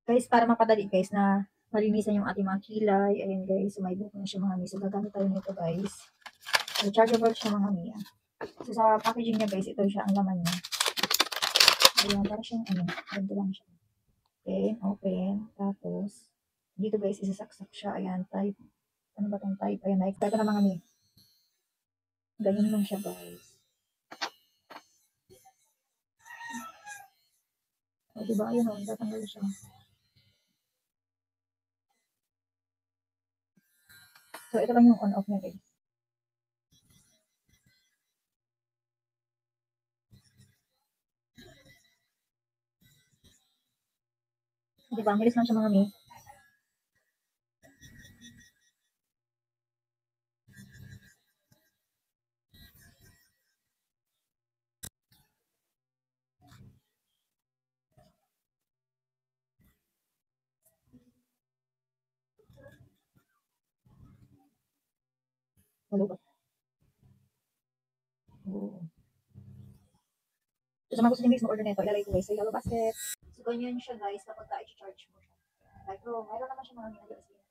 Guys, para mapadali guys na malinisan yung ating mga kilay. Ayan guys, sumay buko na siya mga mi. So gagamit tayo nito guys. Rechargeable siya mga mi. So sa packaging niya guys, ito siya ang laman niya. Ayan, para siyang ano, ganito lang siya. Okay, open. Tapos, dito guys, isasaksak siya. Ayan, type. Ano ba tong type? Ayan, type. Type na mga mi. Ganyan lang siya guys. O, diba? Ayun o, tatanggal siya. So, ito lang yung on-off niya guys. Diba? Ang bilis lang siya mga mi. Malubat. Oo. So, sa mga gusto niyo guys, ma-order nito, ilalagay ko guys sa yellow basket. So, ganyan siya guys kapag ka-charge mo siya. Like, mayroon naman siya mga ginagawa